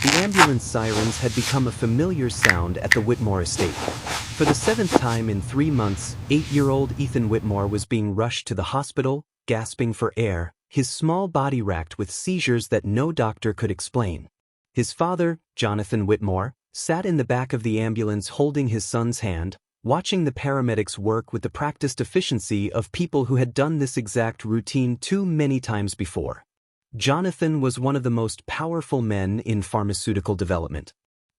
The ambulance sirens had become a familiar sound at the Whitmore estate. For the seventh time in 3 months, 8-year-old Ethan Whitmore was being rushed to the hospital, gasping for air, his small body racked with seizures that no doctor could explain. His father, Jonathan Whitmore, sat in the back of the ambulance holding his son's hand, watching the paramedics work with the practiced efficiency of people who had done this exact routine too many times before. Jonathan was one of the most powerful men in pharmaceutical development.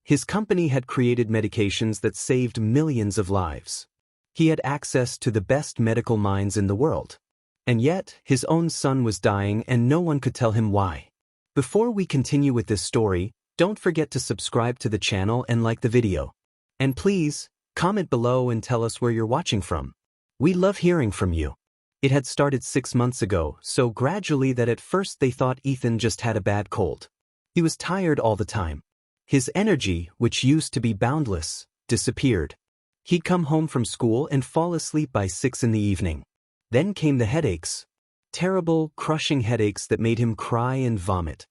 His company had created medications that saved millions of lives. He had access to the best medical minds in the world. And yet, his own son was dying and no one could tell him why. Before we continue with this story, don't forget to subscribe to the channel and like the video. And please, comment below and tell us where you're watching from. We love hearing from you. It had started 6 months ago, so gradually that at first they thought Ethan just had a bad cold. He was tired all the time. His energy, which used to be boundless, disappeared. He'd come home from school and fall asleep by 6 in the evening. Then came the headaches. Terrible, crushing headaches that made him cry and vomit.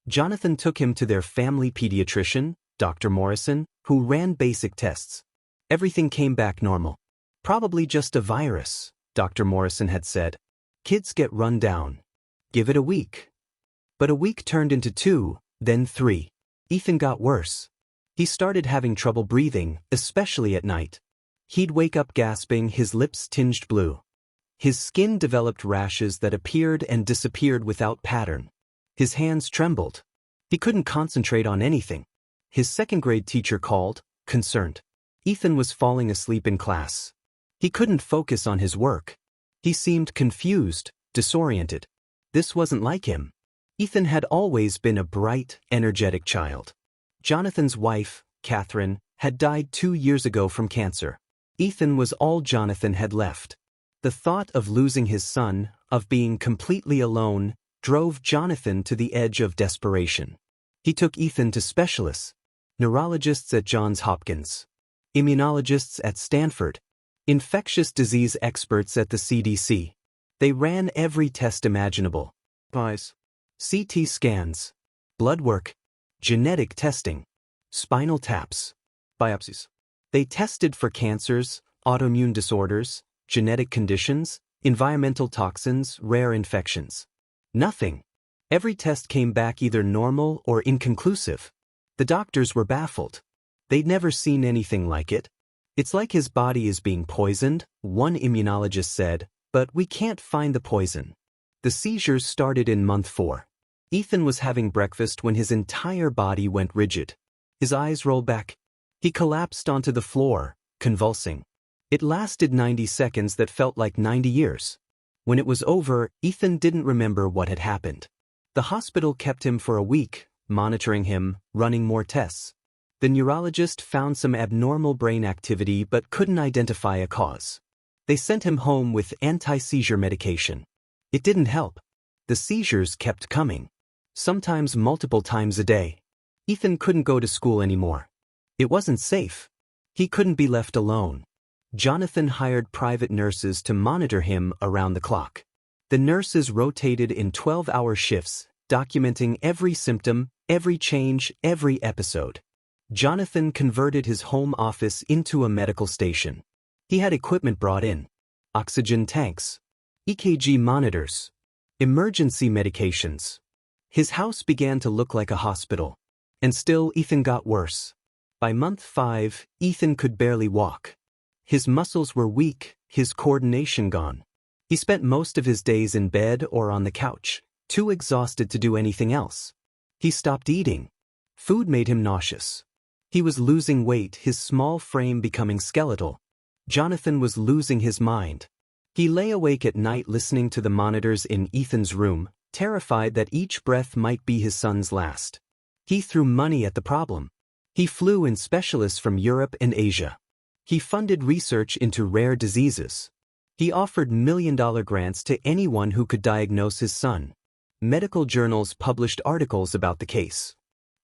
Jonathan took him to their family pediatrician, Dr. Morrison, who ran basic tests. Everything came back normal. Probably just a virus, Dr. Morrison had said. Kids get run down. Give it a week. But a week turned into 2, then 3. Ethan got worse. He started having trouble breathing, especially at night. He'd wake up gasping, his lips tinged blue. His skin developed rashes that appeared and disappeared without pattern. His hands trembled. He couldn't concentrate on anything. His second-grade teacher called, concerned. Ethan was falling asleep in class. He couldn't focus on his work. He seemed confused, disoriented. This wasn't like him. Ethan had always been a bright, energetic child. Jonathan's wife, Catherine, had died 2 years ago from cancer. Ethan was all Jonathan had left. The thought of losing his son, of being completely alone, drove Jonathan to the edge of desperation. He took Ethan to specialists, neurologists at Johns Hopkins, immunologists at Stanford, infectious disease experts at the CDC. They ran every test imaginable. CT scans, blood work, genetic testing, spinal taps, biopsies. They tested for cancers, autoimmune disorders, genetic conditions, environmental toxins, rare infections. Nothing. Every test came back either normal or inconclusive. The doctors were baffled. They'd never seen anything like it. It's like his body is being poisoned, one immunologist said, but we can't find the poison. The seizures started in month 4. Ethan was having breakfast when his entire body went rigid. His eyes rolled back. He collapsed onto the floor, convulsing. It lasted 90 seconds that felt like 90 years. When it was over, Ethan didn't remember what had happened. The hospital kept him for a week, monitoring him, running more tests. The neurologist found some abnormal brain activity but couldn't identify a cause. They sent him home with anti-seizure medication. It didn't help. The seizures kept coming. Sometimes multiple times a day. Ethan couldn't go to school anymore. It wasn't safe. He couldn't be left alone. Jonathan hired private nurses to monitor him around the clock. The nurses rotated in 12-hour shifts, documenting every symptom, every change, every episode. Jonathan converted his home office into a medical station. He had equipment brought in. Oxygen tanks, EKG monitors, emergency medications. His house began to look like a hospital. And still, Ethan got worse. By month 5, Ethan could barely walk. His muscles were weak, his coordination gone. He spent most of his days in bed or on the couch, too exhausted to do anything else. He stopped eating. Food made him nauseous. He was losing weight, his small frame becoming skeletal. Jonathan was losing his mind. He lay awake at night listening to the monitors in Ethan's room, terrified that each breath might be his son's last. He threw money at the problem. He flew in specialists from Europe and Asia. He funded research into rare diseases. He offered million-dollar grants to anyone who could diagnose his son. Medical journals published articles about the case.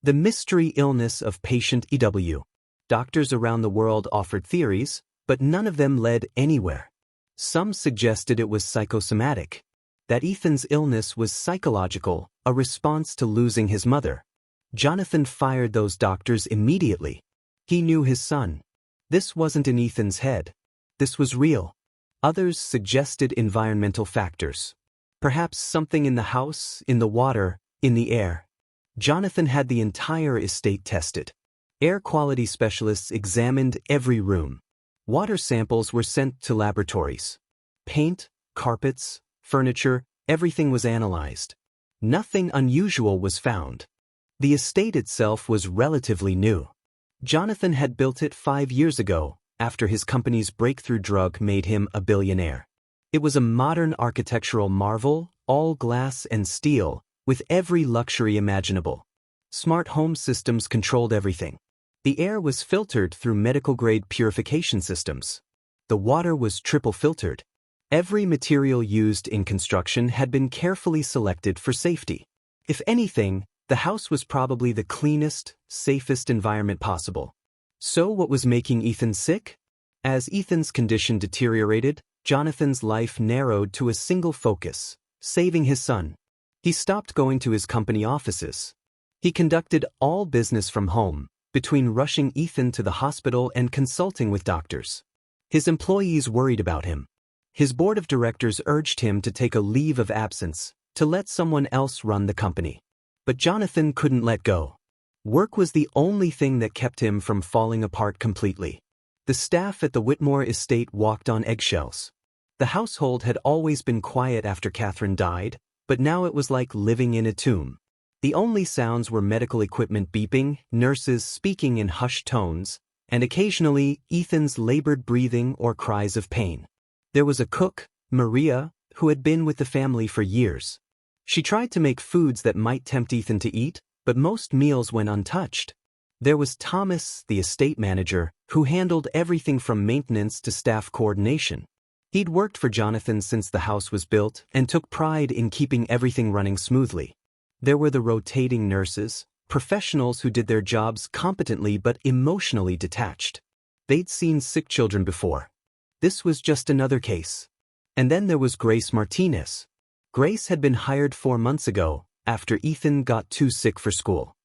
The mystery illness of patient EW. Doctors around the world offered theories, but none of them led anywhere. Some suggested it was psychosomatic, that Ethan's illness was psychological, a response to losing his mother. Jonathan fired those doctors immediately. He knew his son. This wasn't in Ethan's head. This was real. Others suggested environmental factors. Perhaps something in the house, in the water, in the air. Jonathan had the entire estate tested. Air quality specialists examined every room. Water samples were sent to laboratories. Paint, carpets, furniture, everything was analyzed. Nothing unusual was found. The estate itself was relatively new. Jonathan had built it 5 years ago, after his company's breakthrough drug made him a billionaire. It was a modern architectural marvel, all glass and steel, with every luxury imaginable. Smart home systems controlled everything. The air was filtered through medical-grade purification systems. The water was triple filtered. Every material used in construction had been carefully selected for safety. If anything, the house was probably the cleanest, safest environment possible. So what was making Ethan sick? As Ethan's condition deteriorated, Jonathan's life narrowed to a single focus: saving his son. He stopped going to his company offices. He conducted all business from home, between rushing Ethan to the hospital and consulting with doctors. His employees worried about him. His board of directors urged him to take a leave of absence, to let someone else run the company. But Jonathan couldn't let go. Work was the only thing that kept him from falling apart completely. The staff at the Whitmore estate walked on eggshells. The household had always been quiet after Catherine died, but now it was like living in a tomb. The only sounds were medical equipment beeping, nurses speaking in hushed tones, and occasionally Ethan's labored breathing or cries of pain. There was a cook, Maria, who had been with the family for years. She tried to make foods that might tempt Ethan to eat, but most meals went untouched. There was Thomas, the estate manager, who handled everything from maintenance to staff coordination. He'd worked for Jonathan since the house was built and took pride in keeping everything running smoothly. There were the rotating nurses, professionals who did their jobs competently but emotionally detached. They'd seen sick children before. This was just another case. And then there was Grace Martinez. Grace had been hired 4 months ago, after Ethan got too sick for school.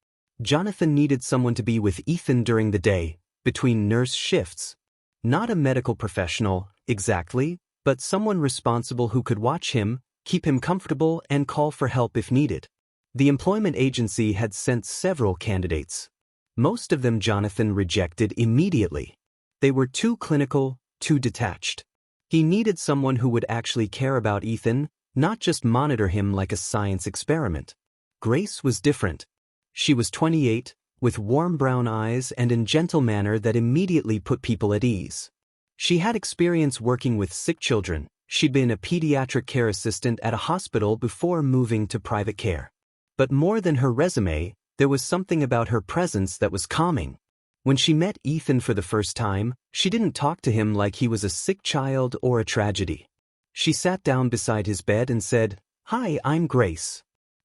Jonathan needed someone to be with Ethan during the day, between nurse shifts. Not a medical professional, exactly, but someone responsible who could watch him, keep him comfortable, and call for help if needed. The employment agency had sent several candidates. Most of them Jonathan rejected immediately. They were too clinical, too detached. He needed someone who would actually care about Ethan, not just monitor him like a science experiment. Grace was different. She was 28, with warm brown eyes and a gentle manner that immediately put people at ease. She had experience working with sick children. She'd been a pediatric care assistant at a hospital before moving to private care. But more than her resume, there was something about her presence that was calming. When she met Ethan for the first time, she didn't talk to him like he was a sick child or a tragedy. She sat down beside his bed and said, "Hi, I'm Grace.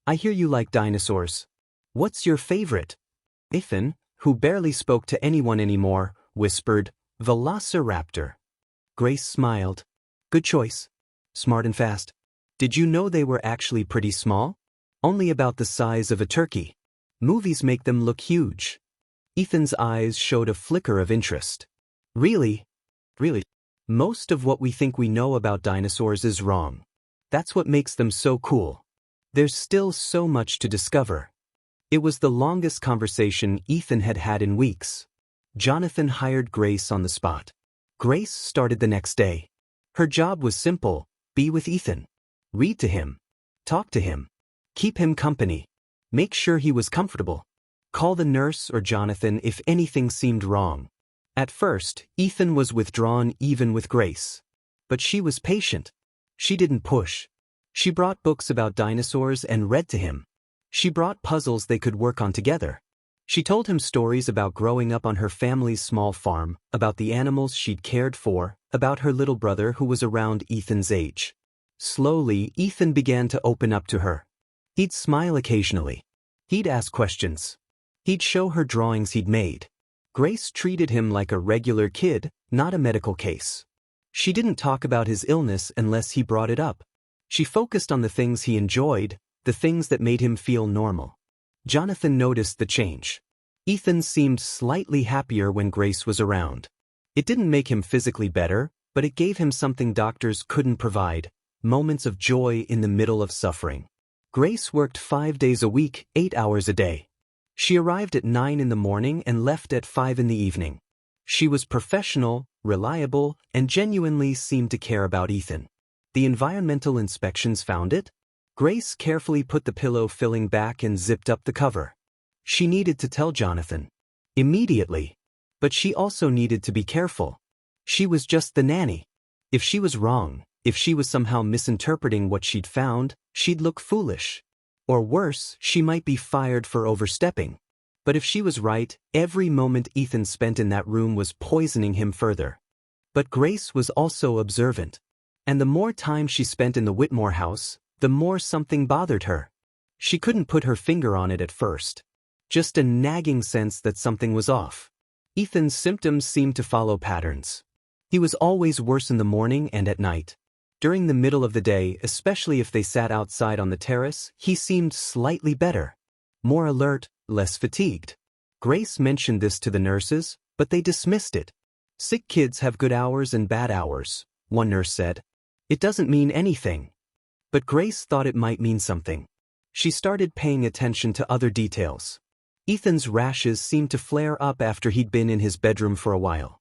I hear you like dinosaurs. What's your favorite?" Ethan, who barely spoke to anyone anymore, whispered, "Velociraptor." Grace smiled. "Good choice. Smart and fast. Did you know they were actually pretty small? Only about the size of a turkey. Movies make them look huge." Ethan's eyes showed a flicker of interest. "Really? Really? Most of what we think we know about dinosaurs is wrong. That's what makes them so cool. There's still so much to discover." It was the longest conversation Ethan had had in weeks. Jonathan hired Grace on the spot. Grace started the next day. Her job was simple: be with Ethan. Read to him. Talk to him. Keep him company. Make sure he was comfortable. Call the nurse or Jonathan if anything seemed wrong. At first, Ethan was withdrawn even with Grace. But she was patient. She didn't push. She brought books about dinosaurs and read to him. She brought puzzles they could work on together. She told him stories about growing up on her family's small farm, about the animals she'd cared for, about her little brother who was around Ethan's age. Slowly, Ethan began to open up to her. He'd smile occasionally. He'd ask questions. He'd show her drawings he'd made. Grace treated him like a regular kid, not a medical case. She didn't talk about his illness unless he brought it up. She focused on the things he enjoyed, the things that made him feel normal. Jonathan noticed the change. Ethan seemed slightly happier when Grace was around. It didn't make him physically better, but it gave him something doctors couldn't provide: moments of joy in the middle of suffering. Grace worked 5 days a week, 8 hours a day. She arrived at 9 in the morning and left at 5 in the evening. She was professional, reliable, and genuinely seemed to care about Ethan. The environmental inspections found it. Grace carefully put the pillow filling back and zipped up the cover. She needed to tell Jonathan immediately. But she also needed to be careful. She was just the nanny. If she was wrong, if she was somehow misinterpreting what she'd found, she'd look foolish. Or worse, she might be fired for overstepping. But if she was right, every moment Ethan spent in that room was poisoning him further. But Grace was also observant. And the more time she spent in the Whitmore house, the more something bothered her. She couldn't put her finger on it at first. Just a nagging sense that something was off. Ethan's symptoms seemed to follow patterns. He was always worse in the morning and at night. During the middle of the day, especially if they sat outside on the terrace, he seemed slightly better. More alert, less fatigued. Grace mentioned this to the nurses, but they dismissed it. Sick kids have good hours and bad hours, one nurse said. It doesn't mean anything. But Grace thought it might mean something. She started paying attention to other details. Ethan's rashes seemed to flare up after he'd been in his bedroom for a while.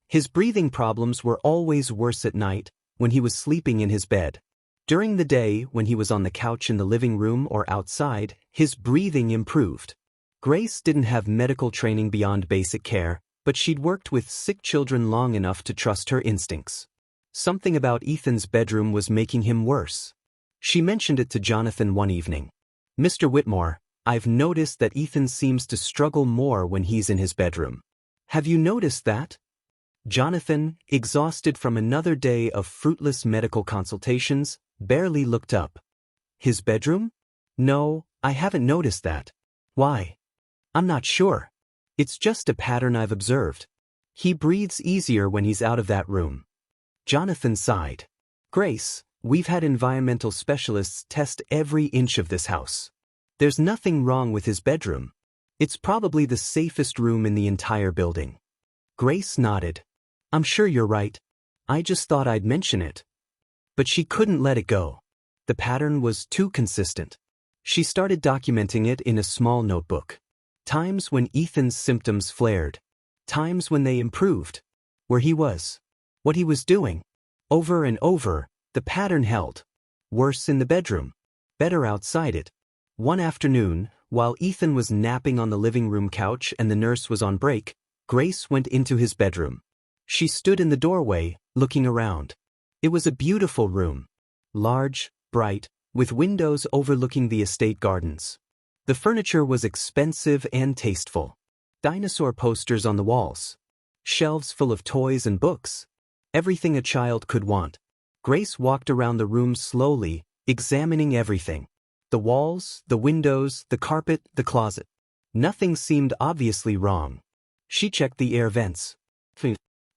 His breathing problems were always worse at night, when he was sleeping in his bed. During the day, when he was on the couch in the living room or outside, his breathing improved. Grace didn't have medical training beyond basic care, but she'd worked with sick children long enough to trust her instincts. Something about Ethan's bedroom was making him worse. She mentioned it to Jonathan one evening. "Mr. Whitmore, I've noticed that Ethan seems to struggle more when he's in his bedroom. Have you noticed that?" Jonathan, exhausted from another day of fruitless medical consultations, barely looked up. "His bedroom? No, I haven't noticed that. Why?" "I'm not sure. It's just a pattern I've observed. He breathes easier when he's out of that room." Jonathan sighed. "Grace, we've had environmental specialists test every inch of this house. There's nothing wrong with his bedroom. It's probably the safest room in the entire building." Grace nodded. "I'm sure you're right. I just thought I'd mention it." But she couldn't let it go. The pattern was too consistent. She started documenting it in a small notebook. Times when Ethan's symptoms flared. Times when they improved. Where he was. What he was doing. Over and over, the pattern held. Worse in the bedroom. Better outside it. One afternoon, while Ethan was napping on the living room couch and the nurse was on break, Grace went into his bedroom. She stood in the doorway, looking around. It was a beautiful room. Large, bright, with windows overlooking the estate gardens. The furniture was expensive and tasteful. Dinosaur posters on the walls. Shelves full of toys and books. Everything a child could want. Grace walked around the room slowly, examining everything. The walls, the windows, the carpet, the closet. Nothing seemed obviously wrong. She checked the air vents.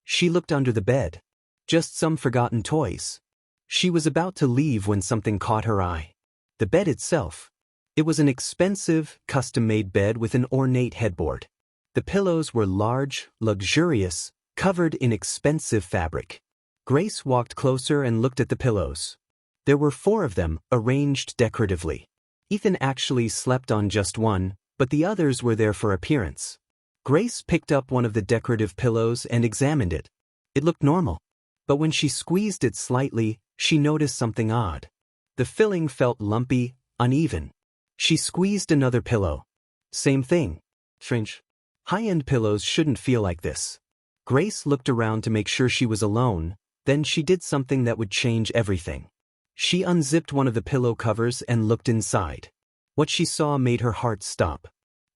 She looked under the bed. Just some forgotten toys. She was about to leave when something caught her eye. The bed itself. It was an expensive, custom-made bed with an ornate headboard. The pillows were large, luxurious, covered in expensive fabric. Grace walked closer and looked at the pillows. There were 4 of them, arranged decoratively. Ethan actually slept on just one, but the others were there for appearance. Grace picked up one of the decorative pillows and examined it. It looked normal. But when she squeezed it slightly, she noticed something odd. The filling felt lumpy, uneven. She squeezed another pillow. Same thing. Strange. High-end pillows shouldn't feel like this. Grace looked around to make sure she was alone, then she did something that would change everything. She unzipped one of the pillow covers and looked inside. What she saw made her heart stop.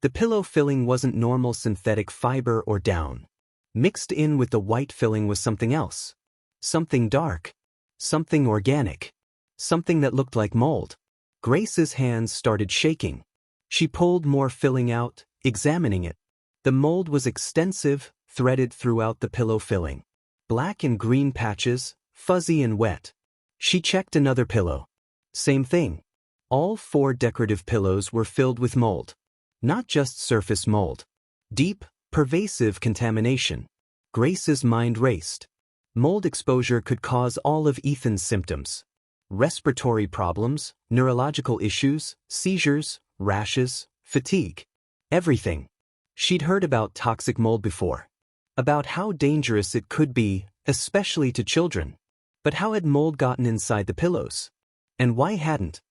The pillow filling wasn't normal synthetic fiber or down. Mixed in with the white filling was something else. Something dark. Something organic. Something that looked like mold. Grace's hands started shaking. She pulled more filling out, examining it. The mold was extensive, threaded throughout the pillow filling. Black and green patches, fuzzy and wet. She checked another pillow. Same thing. All 4 decorative pillows were filled with mold. Not just surface mold. Deep, pervasive contamination. Grace's mind raced. Mold exposure could cause all of Ethan's symptoms. Respiratory problems, neurological issues, seizures, rashes, fatigue. Everything. She'd heard about toxic mold before. About how dangerous it could be, especially to children. But how had mold gotten inside the pillows? And why hadn't?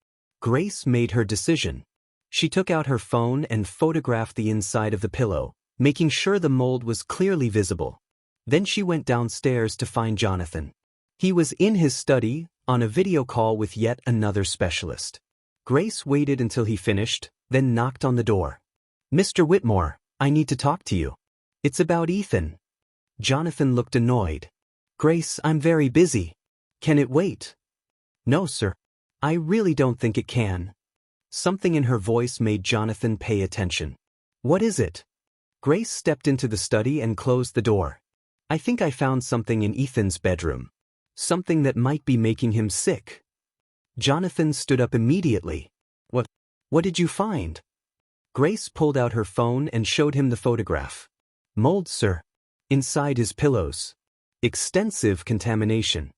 Grace made her decision. She took out her phone and photographed the inside of the pillow, making sure the mold was clearly visible. Then she went downstairs to find Jonathan. He was in his study, on a video call with yet another specialist. Grace waited until he finished, then knocked on the door. "Mr. Whitmore, I need to talk to you. It's about Ethan." Jonathan looked annoyed. "Grace, I'm very busy. Can it wait?" "No, sir. I really don't think it can." Something in her voice made Jonathan pay attention. "What is it?" Grace stepped into the study and closed the door. "I think I found something in Ethan's bedroom. Something that might be making him sick." Jonathan stood up immediately. What did you find?" Grace pulled out her phone and showed him the photograph. "Mold, sir. Inside his pillows. Extensive contamination."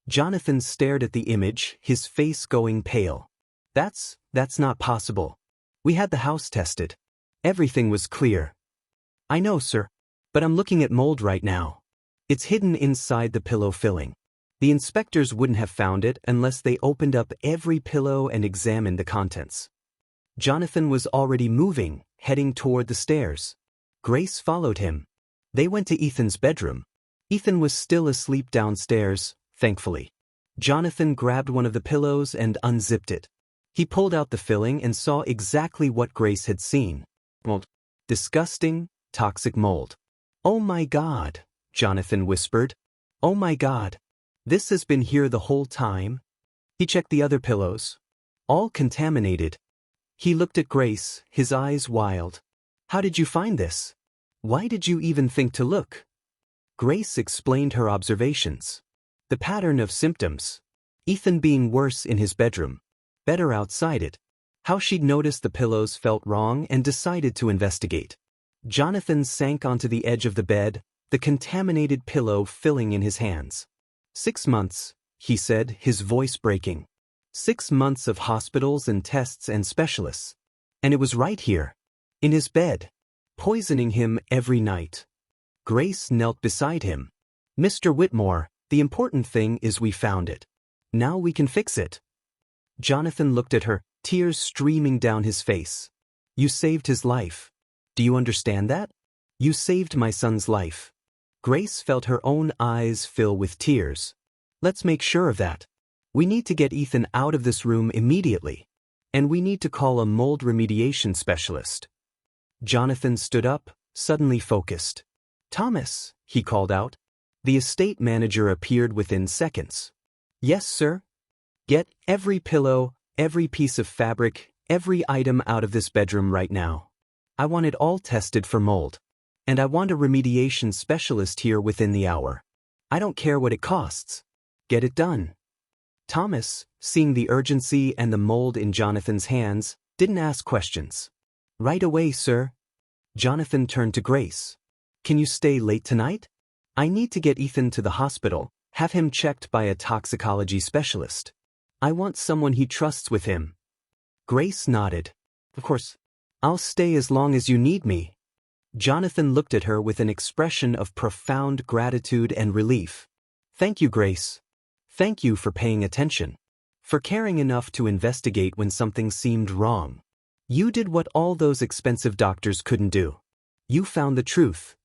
Jonathan stared at the image, his face going pale. That's not possible. We had the house tested. Everything was clear." "I know, sir. But I'm looking at mold right now. It's hidden inside the pillow filling. The inspectors wouldn't have found it unless they opened up every pillow and examined the contents." Jonathan was already moving, heading toward the stairs. Grace followed him. They went to Ethan's bedroom. Ethan was still asleep downstairs, thankfully. Jonathan grabbed one of the pillows and unzipped it. He pulled out the filling and saw exactly what Grace had seen. Mold. Disgusting, toxic mold. "Oh my God," Jonathan whispered. "Oh my God. This has been here the whole time?" He checked the other pillows. All contaminated. He looked at Grace, his eyes wild. "How did you find this? Why did you even think to look?" Grace explained her observations. The pattern of symptoms. Ethan being worse in his bedroom. Better outside it. How she'd noticed the pillows felt wrong and decided to investigate. Jonathan sank onto the edge of the bed, the contaminated pillow filling in his hands. 6 months, he said, his voice breaking. 6 months of hospitals and tests and specialists. And it was right here. In his bed. Poisoning him every night. Grace knelt beside him. "Mr. Whitmore, the important thing is we found it. Now we can fix it." Jonathan looked at her, tears streaming down his face. "You saved his life. Do you understand that? You saved my son's life." Grace felt her own eyes fill with tears. "Let's make sure of that. We need to get Ethan out of this room immediately. And we need to call a mold remediation specialist." Jonathan stood up, suddenly focused. "Thomas," he called out. The estate manager appeared within seconds. "Yes, sir? Get every pillow, every piece of fabric, every item out of this bedroom right now. I want it all tested for mold. And I want a remediation specialist here within the hour. I don't care what it costs. Get it done." Thomas, seeing the urgency and the mold in Jonathan's hands, didn't ask questions. "Right away, sir." Jonathan turned to Grace. "Can you stay late tonight? I need to get Ethan to the hospital, have him checked by a toxicology specialist. I want someone he trusts with him." Grace nodded. "Of course. I'll stay as long as you need me." Jonathan looked at her with an expression of profound gratitude and relief. "Thank you, Grace. Thank you for paying attention. For caring enough to investigate when something seemed wrong. You did what all those expensive doctors couldn't do. You found the truth."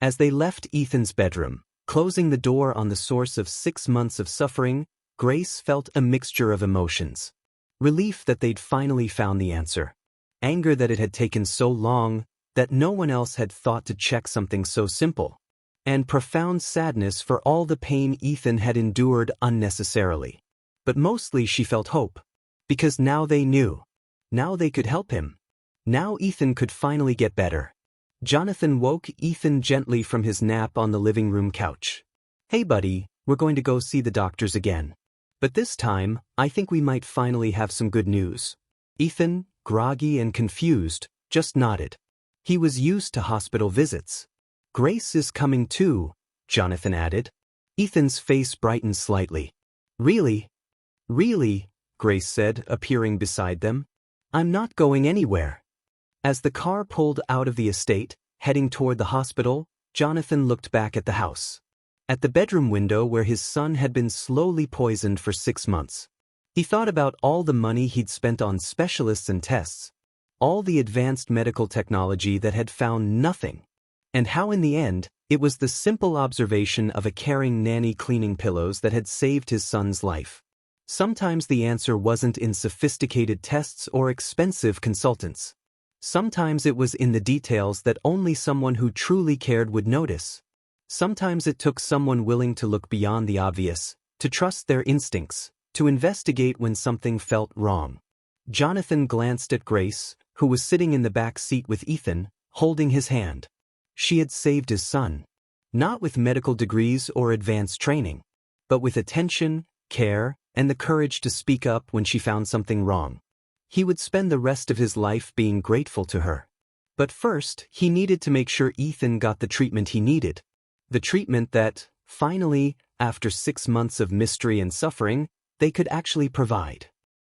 As they left Ethan's bedroom, closing the door on the source of 6 months of suffering, Grace felt a mixture of emotions. Relief that they'd finally found the answer. Anger that it had taken so long, that no one else had thought to check something so simple. And profound sadness for all the pain Ethan had endured unnecessarily. But mostly she felt hope. Because now they knew. Now they could help him. Now Ethan could finally get better. Jonathan woke Ethan gently from his nap on the living room couch. "Hey buddy, we're going to go see the doctors again. But this time, I think we might finally have some good news." Ethan, groggy and confused, just nodded. He was used to hospital visits. Grace is coming too, Jonathan added. Ethan's face brightened slightly. Really? Really? Grace said, appearing beside them. I'm not going anywhere. As the car pulled out of the estate, heading toward the hospital, Jonathan looked back at the house. At the bedroom window where his son had been slowly poisoned for 6 months. He thought about all the money he'd spent on specialists and tests, all the advanced medical technology that had found nothing, and how in the end, it was the simple observation of a caring nanny cleaning pillows that had saved his son's life. Sometimes the answer wasn't in sophisticated tests or expensive consultants. Sometimes it was in the details that only someone who truly cared would notice. Sometimes it took someone willing to look beyond the obvious, to trust their instincts, to investigate when something felt wrong. Jonathan glanced at Grace, who was sitting in the back seat with Ethan, holding his hand. She had saved his son. Not with medical degrees or advanced training, but with attention, care, and the courage to speak up when she found something wrong. He would spend the rest of his life being grateful to her. But first, he needed to make sure Ethan got the treatment he needed. The treatment that, finally, after 6 months of mystery and suffering, they could actually provide.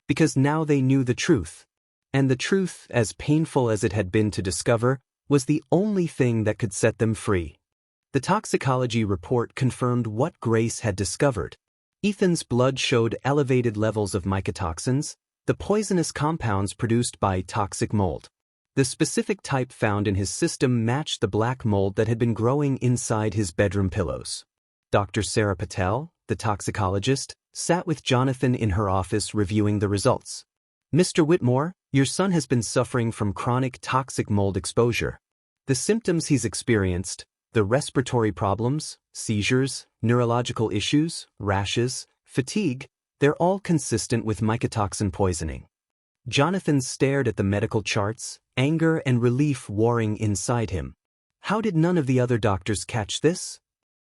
Because now they knew the truth. And the truth, as painful as it had been to discover, was the only thing that could set them free. The toxicology report confirmed what Grace had discovered. Ethan's blood showed elevated levels of mycotoxins, the poisonous compounds produced by toxic mold. The specific type found in his system matched the black mold that had been growing inside his bedroom pillows. Dr. Sarah Patel, the toxicologist, sat with Jonathan in her office reviewing the results. Mr. Whitmore, your son has been suffering from chronic toxic mold exposure. The symptoms he's experienced, the respiratory problems, seizures, neurological issues, rashes, fatigue, they're all consistent with mycotoxin poisoning. Jonathan stared at the medical charts, anger and relief warring inside him. How did none of the other doctors catch this?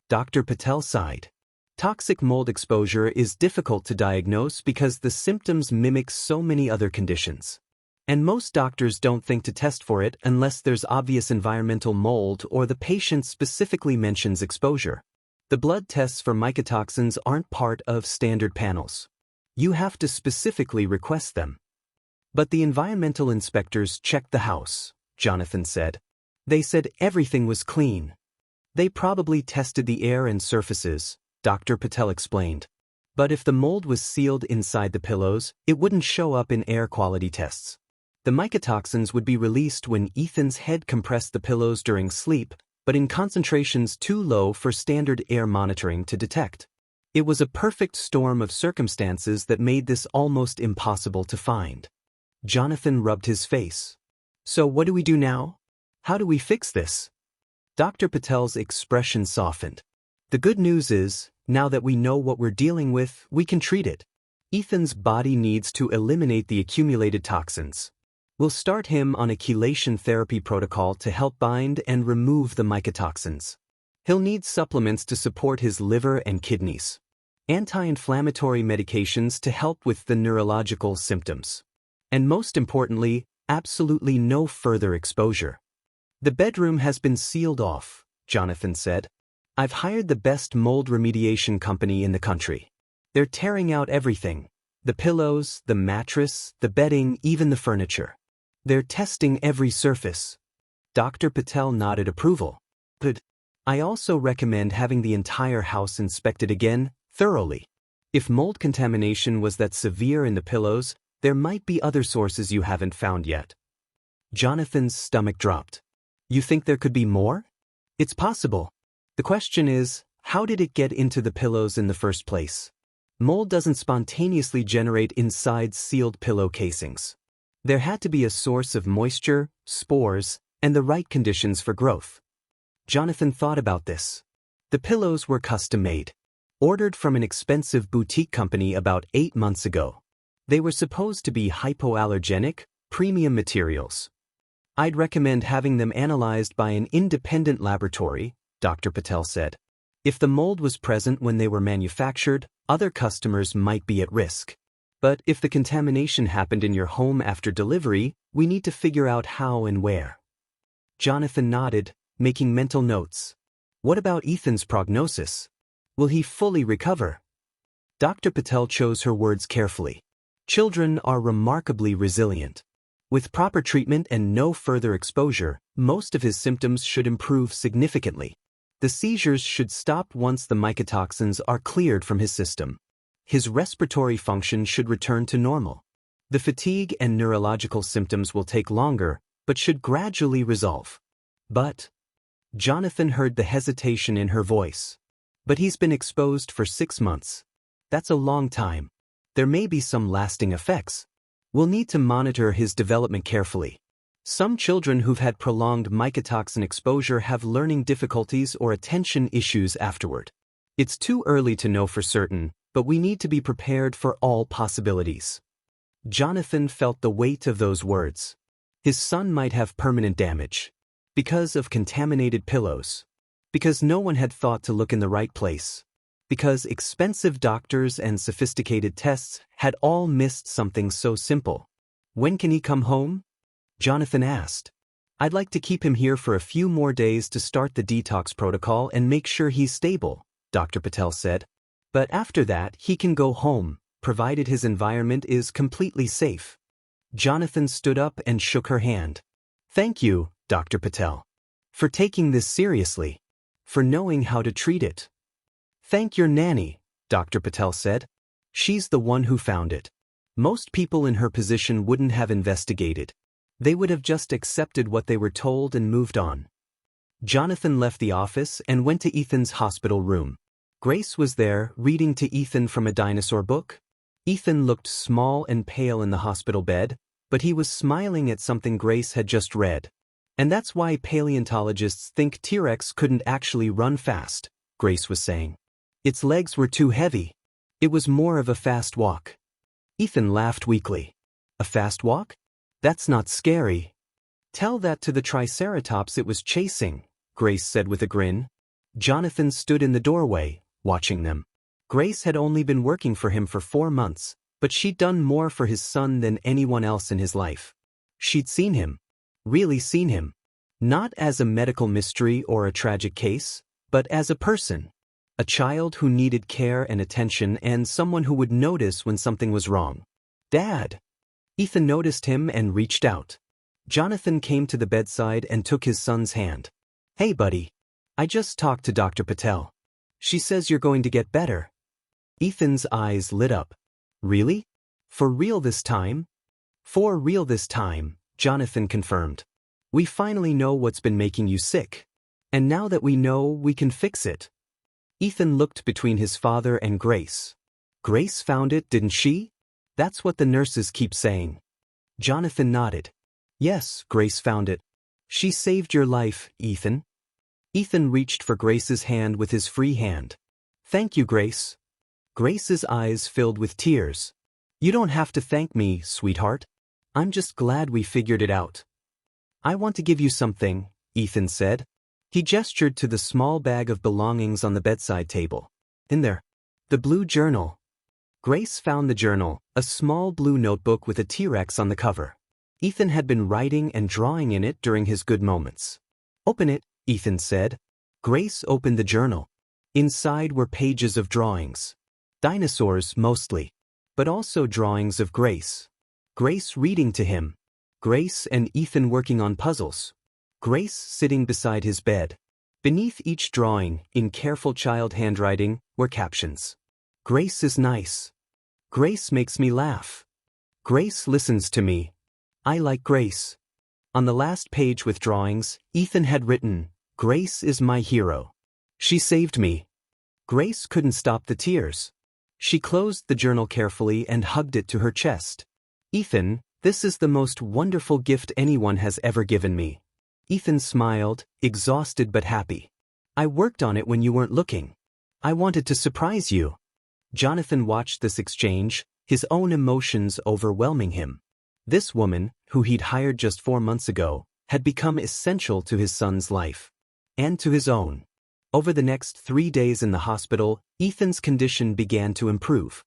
Dr. Patel sighed. Toxic mold exposure is difficult to diagnose because the symptoms mimic so many other conditions. And most doctors don't think to test for it unless there's obvious environmental mold or the patient specifically mentions exposure. The blood tests for mycotoxins aren't part of standard panels. You have to specifically request them. But the environmental inspectors checked the house, Jonathan said. They said everything was clean. They probably tested the air and surfaces, Dr. Patel explained. But if the mold was sealed inside the pillows, it wouldn't show up in air quality tests. The mycotoxins would be released when Ethan's head compressed the pillows during sleep, but in concentrations too low for standard air monitoring to detect. It was a perfect storm of circumstances that made this almost impossible to find. Jonathan rubbed his face. So what do we do now? How do we fix this? Dr. Patel's expression softened. The good news is, now that we know what we're dealing with, we can treat it. Ethan's body needs to eliminate the accumulated toxins. We'll start him on a chelation therapy protocol to help bind and remove the mycotoxins. He'll need supplements to support his liver and kidneys. Anti-inflammatory medications to help with the neurological symptoms. And most importantly, absolutely no further exposure. The bedroom has been sealed off, Jonathan said. I've hired the best mold remediation company in the country. They're tearing out everything. The pillows, the mattress, the bedding, even the furniture. They're testing every surface. Dr. Patel nodded approval. Good. I also recommend having the entire house inspected again, thoroughly. If mold contamination was that severe in the pillows, there might be other sources you haven't found yet. Jonathan's stomach dropped. You think there could be more? It's possible. The question is, how did it get into the pillows in the first place? Mold doesn't spontaneously generate inside sealed pillow casings. There had to be a source of moisture, spores, and the right conditions for growth. Jonathan thought about this. The pillows were custom-made. Ordered from an expensive boutique company about 8 months ago. They were supposed to be hypoallergenic, premium materials. I'd recommend having them analyzed by an independent laboratory, Dr. Patel said. If the mold was present when they were manufactured, other customers might be at risk. But if the contamination happened in your home after delivery, we need to figure out how and where. Jonathan nodded, making mental notes. What about Ethan's prognosis? Will he fully recover? Dr. Patel chose her words carefully. Children are remarkably resilient. With proper treatment and no further exposure, most of his symptoms should improve significantly. The seizures should stop once the mycotoxins are cleared from his system. His respiratory function should return to normal. The fatigue and neurological symptoms will take longer, but should gradually resolve. But Jonathan heard the hesitation in her voice. But he's been exposed for 6 months. That's a long time. There may be some lasting effects. We'll need to monitor his development carefully. Some children who've had prolonged mycotoxin exposure have learning difficulties or attention issues afterward. It's too early to know for certain, but we need to be prepared for all possibilities. Jonathan felt the weight of those words. His son might have permanent damage. Because of contaminated pillows. Because no one had thought to look in the right place. Because expensive doctors and sophisticated tests had all missed something so simple. When can he come home? Jonathan asked. I'd like to keep him here for a few more days to start the detox protocol and make sure he's stable, Dr. Patel said. But after that, he can go home, provided his environment is completely safe. Jonathan stood up and shook her hand. Thank you, Dr. Patel. For taking this seriously. For knowing how to treat it. Thank your nanny, Dr. Patel said. She's the one who found it. Most people in her position wouldn't have investigated. They would have just accepted what they were told and moved on. Jonathan left the office and went to Ethan's hospital room. Grace was there, reading to Ethan from a dinosaur book. Ethan looked small and pale in the hospital bed, but he was smiling at something Grace had just read. And that's why paleontologists think T-Rex couldn't actually run fast, Grace was saying. Its legs were too heavy. It was more of a fast walk. Ethan laughed weakly. A fast walk? That's not scary. Tell that to the Triceratops it was chasing, Grace said with a grin. Jonathan stood in the doorway, watching them. Grace had only been working for him for 4 months, but she'd done more for his son than anyone else in his life. She'd seen him. Really seen him. Not as a medical mystery or a tragic case, but as a person. A child who needed care and attention and someone who would notice when something was wrong. Dad! Ethan noticed him and reached out. Jonathan came to the bedside and took his son's hand. Hey buddy. I just talked to Dr. Patel. She says you're going to get better. Ethan's eyes lit up. Really? For real this time? For real this time, Jonathan confirmed. We finally know what's been making you sick. And now that we know, we can fix it. Ethan looked between his father and Grace. Grace found it, didn't she? That's what the nurses keep saying. Jonathan nodded. Yes, Grace found it. She saved your life, Ethan. Ethan reached for Grace's hand with his free hand. Thank you, Grace. Grace's eyes filled with tears. You don't have to thank me, sweetheart. I'm just glad we figured it out. I want to give you something, Ethan said. He gestured to the small bag of belongings on the bedside table. In there. The blue journal. Grace found the journal, a small blue notebook with a T-Rex on the cover. Ethan had been writing and drawing in it during his good moments. Open it, Ethan said. Grace opened the journal. Inside were pages of drawings. Dinosaurs mostly, but also drawings of Grace. Grace reading to him. Grace and Ethan working on puzzles. Grace sitting beside his bed. Beneath each drawing, in careful child handwriting, were captions. Grace is nice. Grace makes me laugh. Grace listens to me. I like Grace. On the last page with drawings, Ethan had written, Grace is my hero. She saved me. Grace couldn't stop the tears. She closed the journal carefully and hugged it to her chest. Ethan, this is the most wonderful gift anyone has ever given me. Ethan smiled, exhausted but happy. I worked on it when you weren't looking. I wanted to surprise you. Jonathan watched this exchange, his own emotions overwhelming him. This woman, who he'd hired just 4 months ago, had become essential to his son's life. And to his own. Over the next 3 days in the hospital, Ethan's condition began to improve.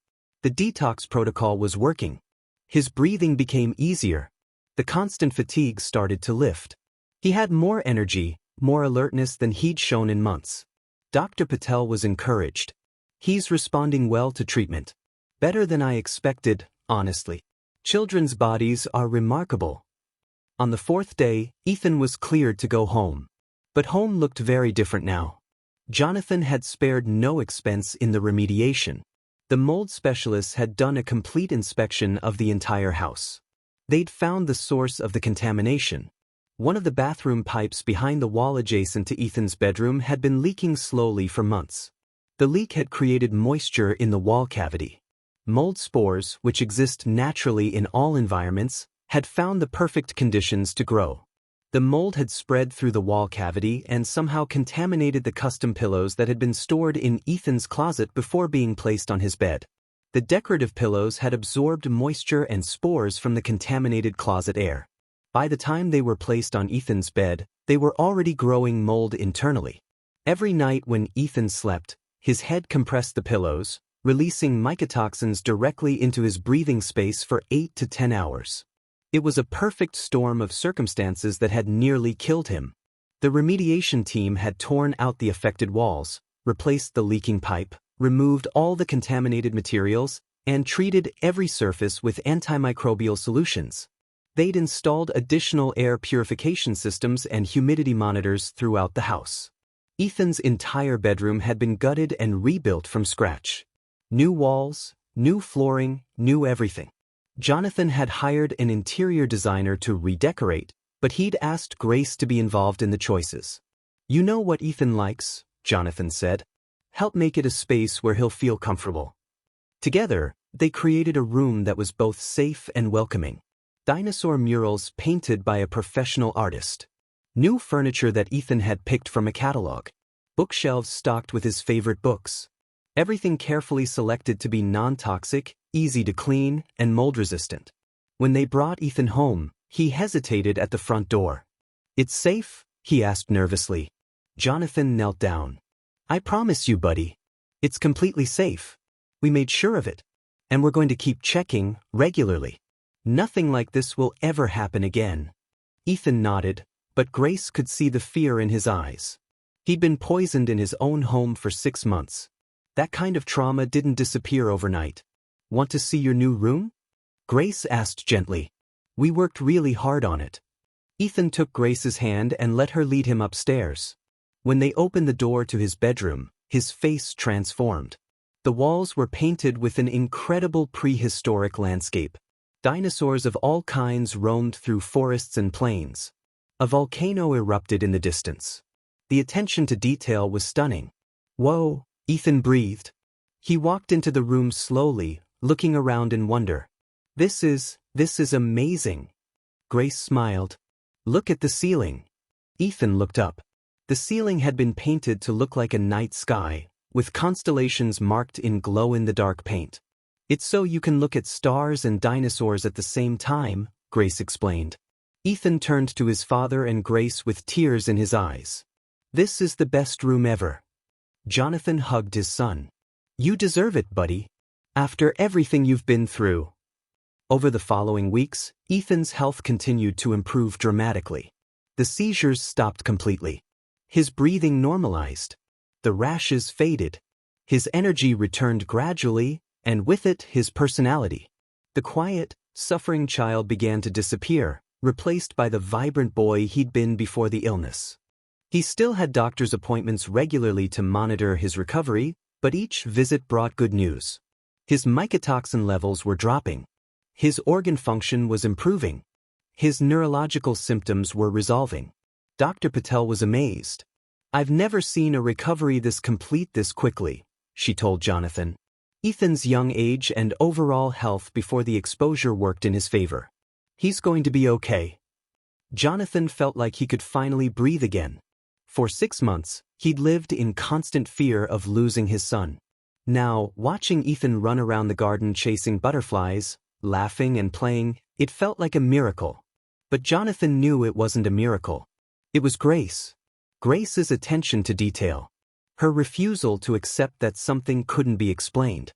The detox protocol was working. His breathing became easier. The constant fatigue started to lift. He had more energy, more alertness than he'd shown in months. Dr. Patel was encouraged. He's responding well to treatment. Better than I expected, honestly. Children's bodies are remarkable. On the fourth day, Ethan was cleared to go home. But home looked very different now. Jonathan had spared no expense in the remediation. The mold specialists had done a complete inspection of the entire house. They'd found the source of the contamination. One of the bathroom pipes behind the wall adjacent to Ethan's bedroom had been leaking slowly for months. The leak had created moisture in the wall cavity. Mold spores, which exist naturally in all environments, had found the perfect conditions to grow. The mold had spread through the wall cavity and somehow contaminated the custom pillows that had been stored in Ethan's closet before being placed on his bed. The decorative pillows had absorbed moisture and spores from the contaminated closet air. By the time they were placed on Ethan's bed, they were already growing mold internally. Every night when Ethan slept, his head compressed the pillows, releasing mycotoxins directly into his breathing space for 8 to 10 hours. It was a perfect storm of circumstances that had nearly killed him. The remediation team had torn out the affected walls, replaced the leaking pipe, removed all the contaminated materials, and treated every surface with antimicrobial solutions. They'd installed additional air purification systems and humidity monitors throughout the house. Ethan's entire bedroom had been gutted and rebuilt from scratch. New walls, new flooring, new everything. Jonathan had hired an interior designer to redecorate, but he'd asked Grace to be involved in the choices. "You know what Ethan likes," Jonathan said. "Help make it a space where he'll feel comfortable." Together, they created a room that was both safe and welcoming. Dinosaur murals painted by a professional artist. New furniture that Ethan had picked from a catalog. Bookshelves stocked with his favorite books. Everything carefully selected to be non-toxic, easy to clean, and mold-resistant. When they brought Ethan home, he hesitated at the front door. "It's safe?" he asked nervously. Jonathan knelt down. "I promise you, buddy. It's completely safe. We made sure of it. And we're going to keep checking regularly. Nothing like this will ever happen again." Ethan nodded, but Grace could see the fear in his eyes. He'd been poisoned in his own home for 6 months. That kind of trauma didn't disappear overnight. "Want to see your new room?" Grace asked gently. "We worked really hard on it." Ethan took Grace's hand and let her lead him upstairs. When they opened the door to his bedroom, his face transformed. The walls were painted with an incredible prehistoric landscape. Dinosaurs of all kinds roamed through forests and plains. A volcano erupted in the distance. The attention to detail was stunning. "Whoa," Ethan breathed. He walked into the room slowly, looking around in wonder. This is amazing." Grace smiled. "Look at the ceiling." Ethan looked up. The ceiling had been painted to look like a night sky, with constellations marked in glow-in-the-dark paint. "It's so you can look at stars and dinosaurs at the same time," Grace explained. Ethan turned to his father and Grace with tears in his eyes. "This is the best room ever." Jonathan hugged his son. "You deserve it, buddy. After everything you've been through." Over the following weeks, Ethan's health continued to improve dramatically. The seizures stopped completely. His breathing normalized. The rashes faded. His energy returned gradually, and with it his personality. The quiet, suffering child began to disappear, replaced by the vibrant boy he'd been before the illness. He still had doctor's appointments regularly to monitor his recovery, but each visit brought good news. His mycotoxin levels were dropping. His organ function was improving. His neurological symptoms were resolving. Dr. Patel was amazed. "I've never seen a recovery this complete this quickly," she told Jonathan. Ethan's young age and overall health before the exposure worked in his favor. "He's going to be okay." Jonathan felt like he could finally breathe again. For 6 months, he'd lived in constant fear of losing his son. Now, watching Ethan run around the garden chasing butterflies, laughing and playing, it felt like a miracle. But Jonathan knew it wasn't a miracle. It was Grace. Grace's attention to detail. Her refusal to accept that something couldn't be explained.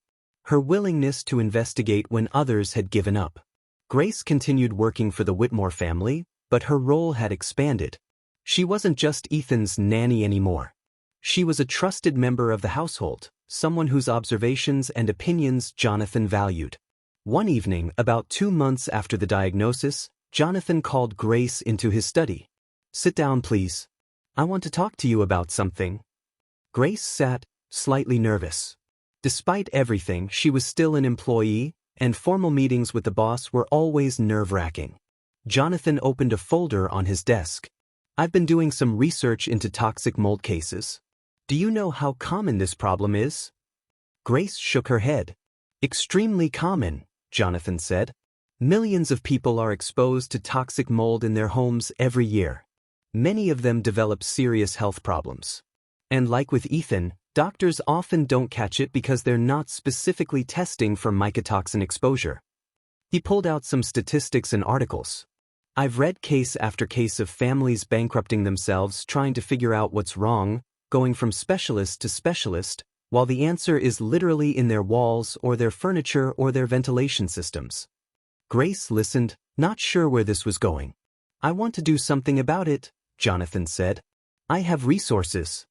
her willingness to investigate when others had given up. Grace continued working for the Whitmore family, but her role had expanded. She wasn't just Ethan's nanny anymore. She was a trusted member of the household, someone whose observations and opinions Jonathan valued. One evening, about 2 months after the diagnosis, Jonathan called Grace into his study. "Sit down, please. I want to talk to you about something." Grace sat, slightly nervous. Despite everything, she was still an employee, and formal meetings with the boss were always nerve-wracking. Jonathan opened a folder on his desk. "I've been doing some research into toxic mold cases. Do you know how common this problem is?" Grace shook her head. "Extremely common," Jonathan said. "Millions of people are exposed to toxic mold in their homes every year. Many of them develop serious health problems. And like with Ethan, doctors often don't catch it because they're not specifically testing for mycotoxin exposure." He pulled out some statistics and articles. "I've read case after case of families bankrupting themselves trying to figure out what's wrong, going from specialist to specialist, while the answer is literally in their walls or their furniture or their ventilation systems." Grace listened, not sure where this was going. "I want to do something about it," Jonathan said. "I have resources.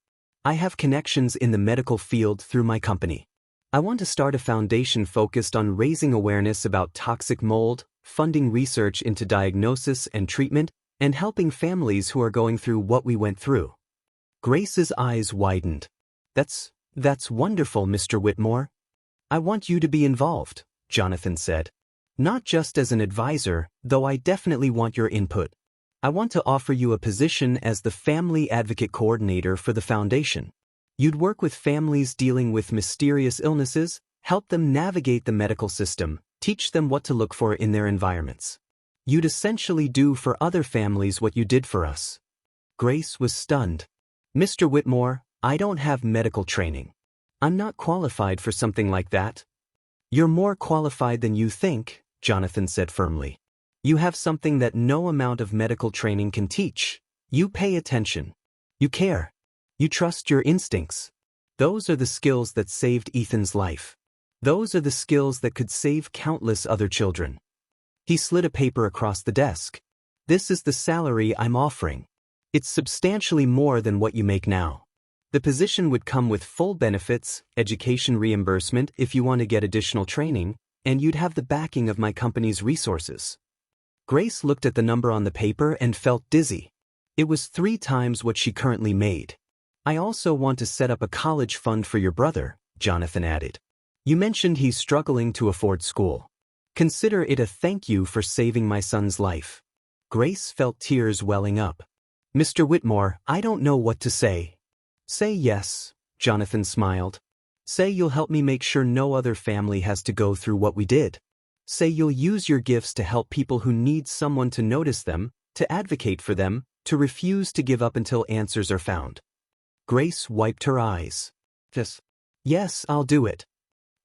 I have connections in the medical field through my company. I want to start a foundation focused on raising awareness about toxic mold, funding research into diagnosis and treatment, and helping families who are going through what we went through." Grace's eyes widened. That's wonderful, Mr. Whitmore. I want you to be involved," Jonathan said. "Not just as an advisor, though I definitely want your input. I want to offer you a position as the Family Advocate Coordinator for the Foundation. You'd work with families dealing with mysterious illnesses, help them navigate the medical system, teach them what to look for in their environments. You'd essentially do for other families what you did for us." Grace was stunned. "Mr. Whitmore, I don't have medical training. I'm not qualified for something like that." "You're more qualified than you think," Jonathan said firmly. "You have something that no amount of medical training can teach. You pay attention. You care. You trust your instincts. Those are the skills that saved Ethan's life. Those are the skills that could save countless other children." He slid a paper across the desk. "This is the salary I'm offering. It's substantially more than what you make now. The position would come with full benefits, education reimbursement if you want to get additional training, and you'd have the backing of my company's resources." Grace looked at the number on the paper and felt dizzy. It was 3 times what she currently made. "I also want to set up a college fund for your brother," Jonathan added. "You mentioned he's struggling to afford school. Consider it a thank you for saving my son's life." Grace felt tears welling up. "Mr. Whitmore, I don't know what to say." "Say yes," Jonathan smiled. "Say you'll help me make sure no other family has to go through what we did. Say you'll use your gifts to help people who need someone to notice them, to advocate for them, to refuse to give up until answers are found." Grace wiped her eyes. Yes, I'll do it."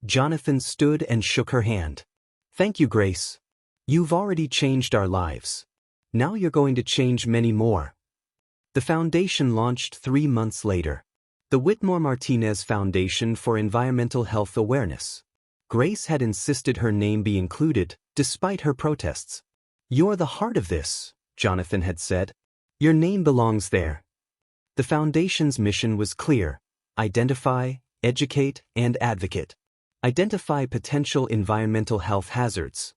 Jonathan stood and shook her hand. "Thank you, Grace. You've already changed our lives. Now you're going to change many more." The foundation launched 3 months later. The Whitmore Martinez Foundation for Environmental Health Awareness. Grace had insisted her name be included, despite her protests. "You're the heart of this," Jonathan had said. "Your name belongs there." The foundation's mission was clear: identify, educate, and advocate. Identify potential environmental health hazards.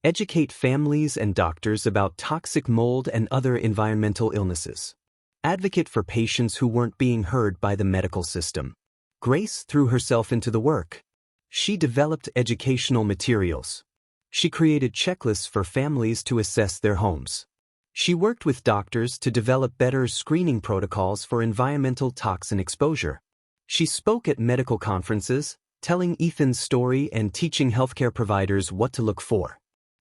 Educate families and doctors about toxic mold and other environmental illnesses. Advocate for patients who weren't being heard by the medical system. Grace threw herself into the work. She developed educational materials. She created checklists for families to assess their homes. She worked with doctors to develop better screening protocols for environmental toxin exposure. She spoke at medical conferences, telling Ethan's story and teaching healthcare providers what to look for.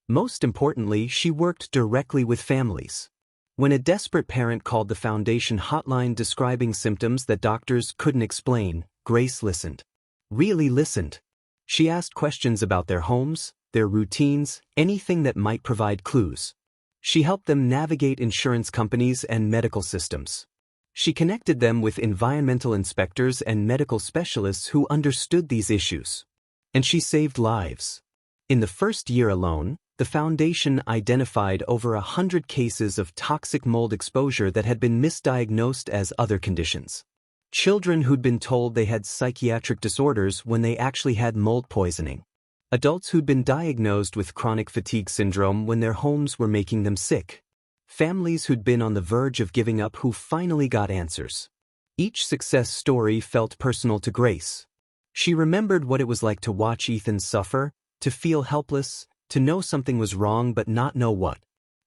Most importantly, she worked directly with families. When a desperate parent called the foundation hotline describing symptoms that doctors couldn't explain, Grace listened. Really listened. She asked questions about their homes, their routines, anything that might provide clues. She helped them navigate insurance companies and medical systems. She connected them with environmental inspectors and medical specialists who understood these issues. And she saved lives. In the first year alone, the foundation identified over 100 cases of toxic mold exposure that had been misdiagnosed as other conditions. Children who'd been told they had psychiatric disorders when they actually had mold poisoning. Adults who'd been diagnosed with chronic fatigue syndrome when their homes were making them sick. Families who'd been on the verge of giving up who finally got answers. Each success story felt personal to Grace. She remembered what it was like to watch Ethan suffer, to feel helpless, to know something was wrong but not know what.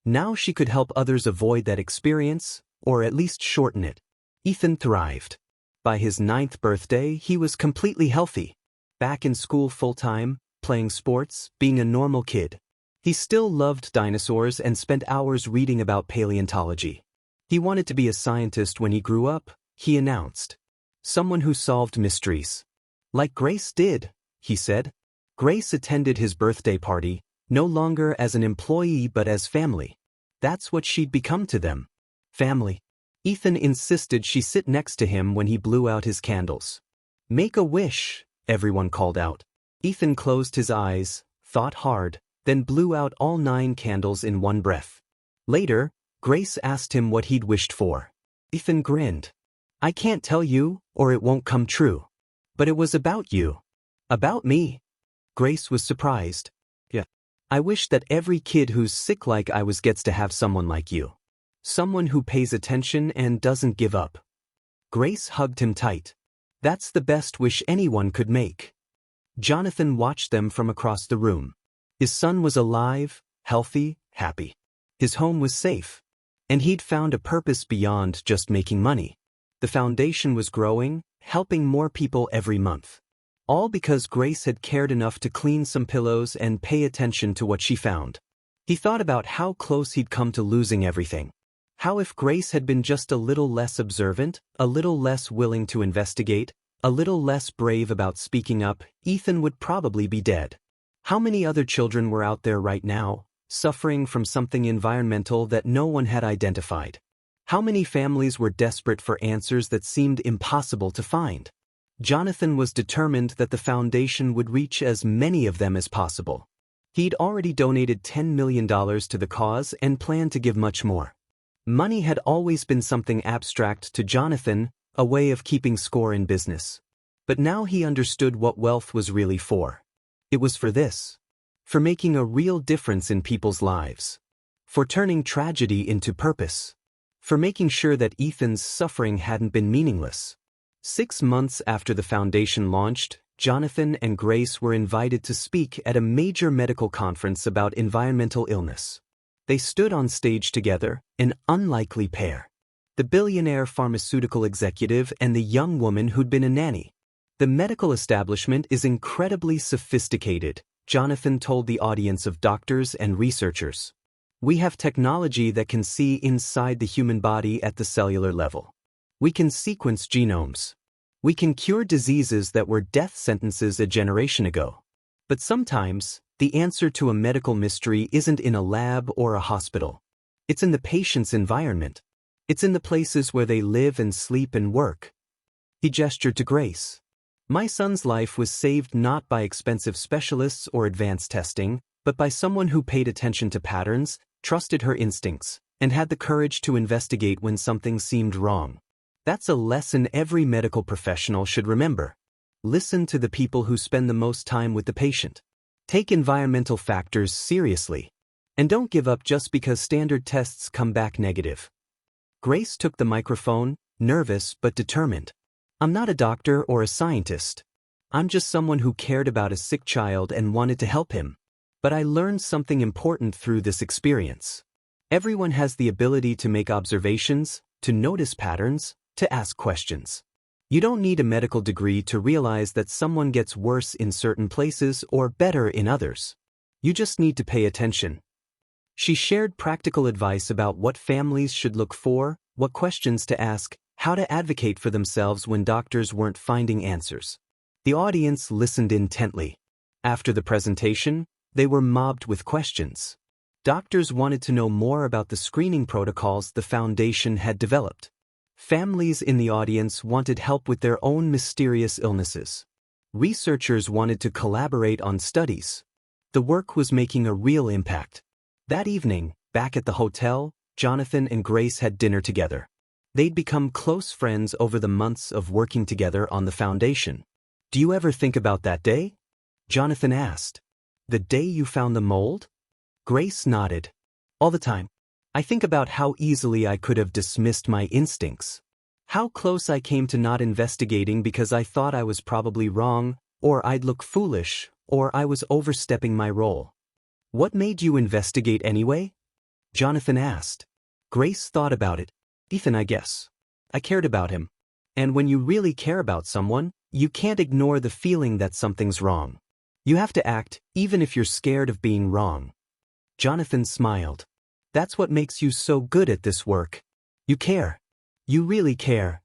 Now she could help others avoid that experience, or at least shorten it. Ethan thrived. By his 9th birthday, he was completely healthy. Back in school full-time, playing sports, being a normal kid. He still loved dinosaurs and spent hours reading about paleontology. He wanted to be a scientist when he grew up, he announced. Someone who solved mysteries. Like Grace did, he said. Grace attended his birthday party, no longer as an employee but as family. That's what she'd become to them. Family. Ethan insisted she sit next to him when he blew out his candles. Make a wish, everyone called out. Ethan closed his eyes, thought hard, then blew out all 9 candles in one breath. Later, Grace asked him what he'd wished for. Ethan grinned. I can't tell you, or it won't come true. But it was about you. About me? Grace was surprised. Yeah. I wish that every kid who's sick like I was gets to have someone like you. Someone who pays attention and doesn't give up. Grace hugged him tight. That's the best wish anyone could make. Jonathan watched them from across the room. His son was alive, healthy, happy. His home was safe. And he'd found a purpose beyond just making money. The foundation was growing, helping more people every month. All because Grace had cared enough to clean some pillows and pay attention to what she found. He thought about how close he'd come to losing everything. How if Grace had been just a little less observant, a little less willing to investigate, a little less brave about speaking up, Ethan would probably be dead. How many other children were out there right now, suffering from something environmental that no one had identified? How many families were desperate for answers that seemed impossible to find? Jonathan was determined that the foundation would reach as many of them as possible. He'd already donated $10 million to the cause and planned to give much more. Money had always been something abstract to Jonathan, a way of keeping score in business. But now he understood what wealth was really for. It was for this. For making a real difference in people's lives. For turning tragedy into purpose. For making sure that Ethan's suffering hadn't been meaningless. 6 months after the foundation launched, Jonathan and Grace were invited to speak at a major medical conference about environmental illness. They stood on stage together, an unlikely pair. The billionaire pharmaceutical executive and the young woman who'd been a nanny. The medical establishment is incredibly sophisticated, Jonathan told the audience of doctors and researchers. We have technology that can see inside the human body at the cellular level. We can sequence genomes. We can cure diseases that were death sentences a generation ago. But sometimes, the answer to a medical mystery isn't in a lab or a hospital. It's in the patient's environment. It's in the places where they live and sleep and work. He gestured to Grace. My son's life was saved not by expensive specialists or advanced testing, but by someone who paid attention to patterns, trusted her instincts, and had the courage to investigate when something seemed wrong. That's a lesson every medical professional should remember. Listen to the people who spend the most time with the patient. Take environmental factors seriously. And don't give up just because standard tests come back negative. Grace took the microphone, nervous but determined. I'm not a doctor or a scientist. I'm just someone who cared about a sick child and wanted to help him. But I learned something important through this experience. Everyone has the ability to make observations, to notice patterns, to ask questions. You don't need a medical degree to realize that someone gets worse in certain places or better in others. You just need to pay attention. She shared practical advice about what families should look for, what questions to ask, how to advocate for themselves when doctors weren't finding answers. The audience listened intently. After the presentation, they were mobbed with questions. Doctors wanted to know more about the screening protocols the foundation had developed. Families in the audience wanted help with their own mysterious illnesses. Researchers wanted to collaborate on studies. The work was making a real impact. That evening, back at the hotel, Jonathan and Grace had dinner together. They'd become close friends over the months of working together on the foundation. "Do you ever think about that day?" Jonathan asked. "The day you found the mold?" Grace nodded. "All the time. I think about how easily I could have dismissed my instincts. How close I came to not investigating because I thought I was probably wrong, or I'd look foolish, or I was overstepping my role." "What made you investigate anyway?" Jonathan asked. Grace thought about it. "Ethan, I guess. I cared about him. And when you really care about someone, you can't ignore the feeling that something's wrong. You have to act, even if you're scared of being wrong." Jonathan smiled. "That's what makes you so good at this work. You care. You really care."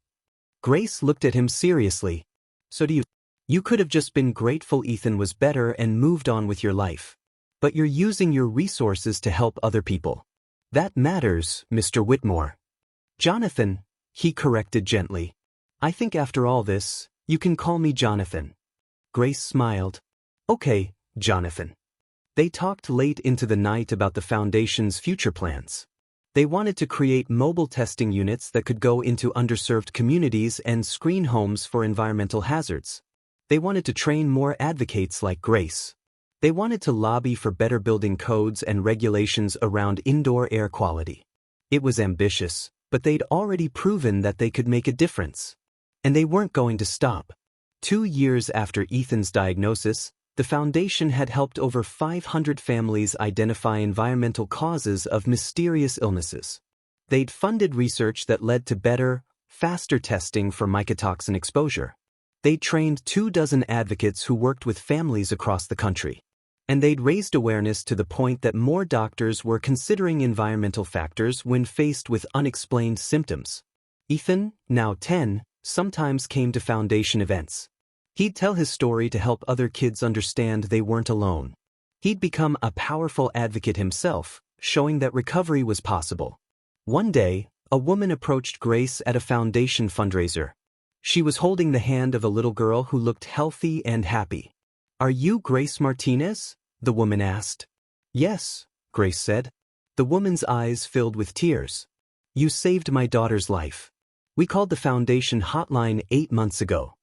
Grace looked at him seriously. "So do you? You could have just been grateful Ethan was better and moved on with your life. But you're using your resources to help other people. That matters, Mr. Whitmore." "Jonathan," he corrected gently. "I think after all this, you can call me Jonathan." Grace smiled. "Okay, Jonathan." They talked late into the night about the foundation's future plans. They wanted to create mobile testing units that could go into underserved communities and screen homes for environmental hazards. They wanted to train more advocates like Grace. They wanted to lobby for better building codes and regulations around indoor air quality. It was ambitious, but they'd already proven that they could make a difference. And they weren't going to stop. 2 years after Ethan's diagnosis, the foundation had helped over 500 families identify environmental causes of mysterious illnesses. They'd funded research that led to better, faster testing for mycotoxin exposure. They'd trained 24 advocates who worked with families across the country. And they'd raised awareness to the point that more doctors were considering environmental factors when faced with unexplained symptoms. Ethan, now 10, sometimes came to foundation events. He'd tell his story to help other kids understand they weren't alone. He'd become a powerful advocate himself, showing that recovery was possible. One day, a woman approached Grace at a foundation fundraiser. She was holding the hand of a little girl who looked healthy and happy. "Are you Grace Martinez?" the woman asked. "Yes," Grace said. The woman's eyes filled with tears. "You saved my daughter's life. We called the foundation hotline 8 months ago.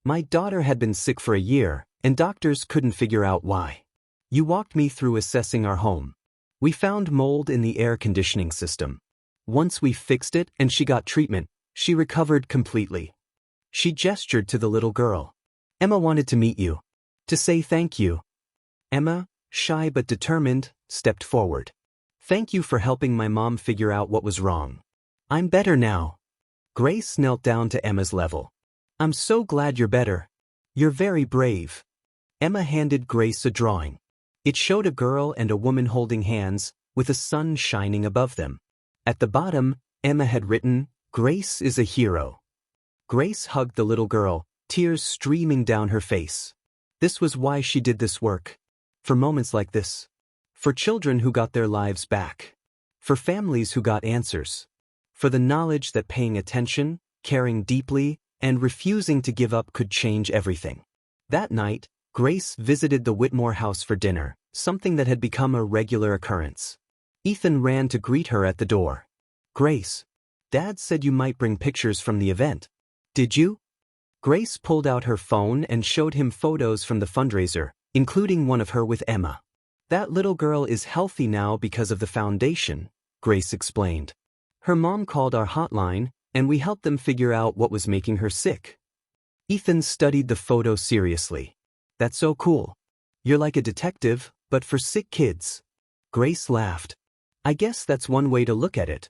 My daughter had been sick for a year, and doctors couldn't figure out why. You walked me through assessing our home. We found mold in the air conditioning system. Once we fixed it and she got treatment, she recovered completely." She gestured to the little girl. "Emma wanted to meet you. To say thank you." Emma, shy but determined, stepped forward. "Thank you for helping my mom figure out what was wrong. I'm better now." Grace knelt down to Emma's level. "I'm so glad you're better. You're very brave." Emma handed Grace a drawing. It showed a girl and a woman holding hands, with the sun shining above them. At the bottom, Emma had written, "Grace is a hero." Grace hugged the little girl, tears streaming down her face. This was why she did this work. For moments like this. For children who got their lives back. For families who got answers. For the knowledge that paying attention, caring deeply, and refusing to give up could change everything. That night, Grace visited the Whitmore house for dinner, something that had become a regular occurrence. Ethan ran to greet her at the door. "Grace, Dad said you might bring pictures from the event. Did you?" Grace pulled out her phone and showed him photos from the fundraiser, including one of her with Emma. "That little girl is healthy now because of the foundation," Grace explained. "Her mom called our hotline, and we helped them figure out what was making her sick." Ethan studied the photo seriously. "That's so cool. You're like a detective, but for sick kids." Grace laughed. "I guess that's one way to look at it."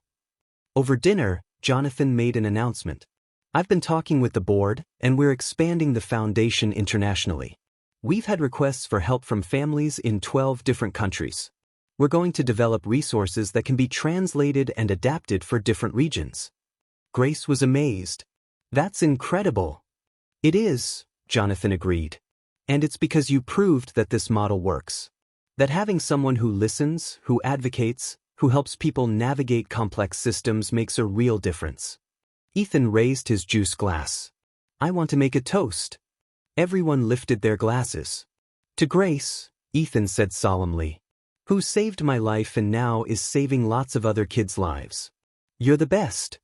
Over dinner, Jonathan made an announcement. "I've been talking with the board, and we're expanding the foundation internationally. We've had requests for help from families in 12 different countries. We're going to develop resources that can be translated and adapted for different regions." Grace was amazed. "That's incredible." "It is," Jonathan agreed. "And it's because you proved that this model works. That having someone who listens, who advocates, who helps people navigate complex systems makes a real difference." Ethan raised his juice glass. "I want to make a toast." Everyone lifted their glasses. To Grace, Ethan said solemnly, who saved my life and now is saving lots of other kids' lives. You're the best.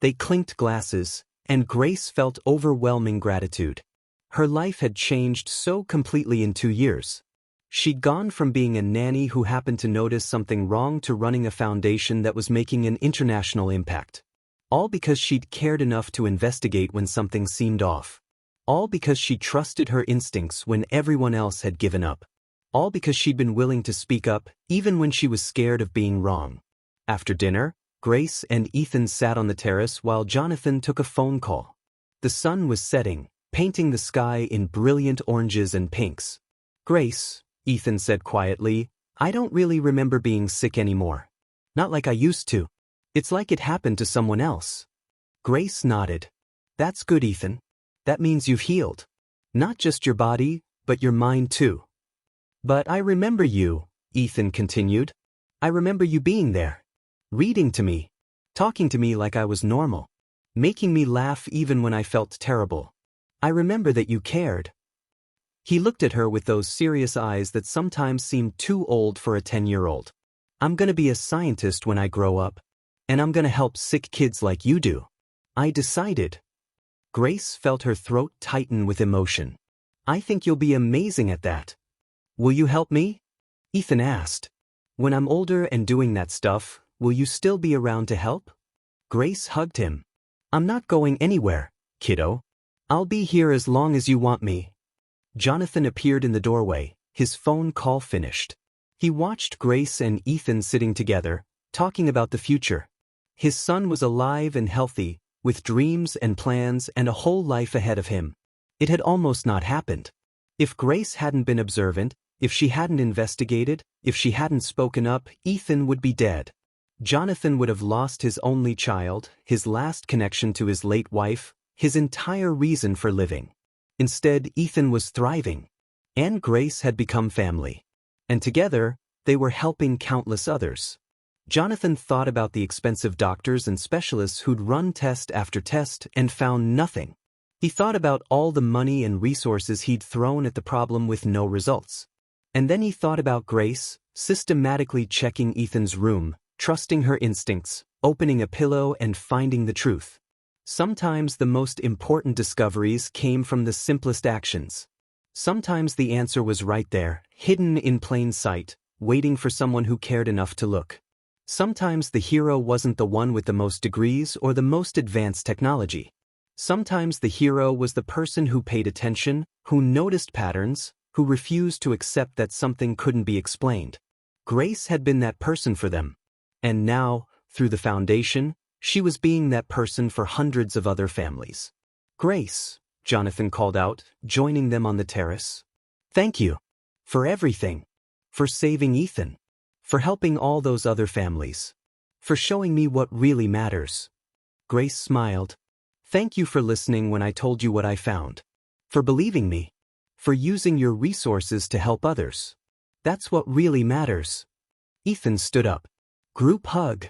They clinked glasses, and Grace felt overwhelming gratitude. Her life had changed so completely in 2 years. She'd gone from being a nanny who happened to notice something wrong to running a foundation that was making an international impact. All because she'd cared enough to investigate when something seemed off. All because she trusted her instincts when everyone else had given up. All because she'd been willing to speak up, even when she was scared of being wrong. After dinner, Grace and Ethan sat on the terrace while Jonathan took a phone call. The sun was setting, painting the sky in brilliant oranges and pinks. Grace, Ethan said quietly, I don't really remember being sick anymore. Not like I used to. It's like it happened to someone else. Grace nodded. That's good, Ethan. That means you've healed. Not just your body, but your mind too. But I remember you, Ethan continued. I remember you being there. Reading to me. Talking to me like I was normal. Making me laugh even when I felt terrible. I remember that you cared. He looked at her with those serious eyes that sometimes seemed too old for a 10-year-old. I'm gonna be a scientist when I grow up. And I'm gonna help sick kids like you do. I decided. Grace felt her throat tighten with emotion. I think you'll be amazing at that. Will you help me? Ethan asked. When I'm older and doing that stuff, will you still be around to help? Grace hugged him. I'm not going anywhere, kiddo. I'll be here as long as you want me. Jonathan appeared in the doorway, his phone call finished. He watched Grace and Ethan sitting together, talking about the future. His son was alive and healthy, with dreams and plans and a whole life ahead of him. It had almost not happened. If Grace hadn't been observant, if she hadn't investigated, if she hadn't spoken up, Ethan would be dead. Jonathan would have lost his only child, his last connection to his late wife, his entire reason for living. Instead, Ethan was thriving. And Grace had become family. And together, they were helping countless others. Jonathan thought about the expensive doctors and specialists who'd run test after test and found nothing. He thought about all the money and resources he'd thrown at the problem with no results. And then he thought about Grace, systematically checking Ethan's room, trusting her instincts, opening a pillow and finding the truth. Sometimes the most important discoveries came from the simplest actions. Sometimes the answer was right there, hidden in plain sight, waiting for someone who cared enough to look. Sometimes the hero wasn't the one with the most degrees or the most advanced technology. Sometimes the hero was the person who paid attention, who noticed patterns, who refused to accept that something couldn't be explained. Grace had been that person for them. And now, through the foundation, she was being that person for hundreds of other families. Grace, Jonathan called out, joining them on the terrace. Thank you. For everything. For saving Ethan. For helping all those other families. For showing me what really matters. Grace smiled. Thank you for listening when I told you what I found. For believing me. For using your resources to help others. That's what really matters. Ethan stood up. Group hug.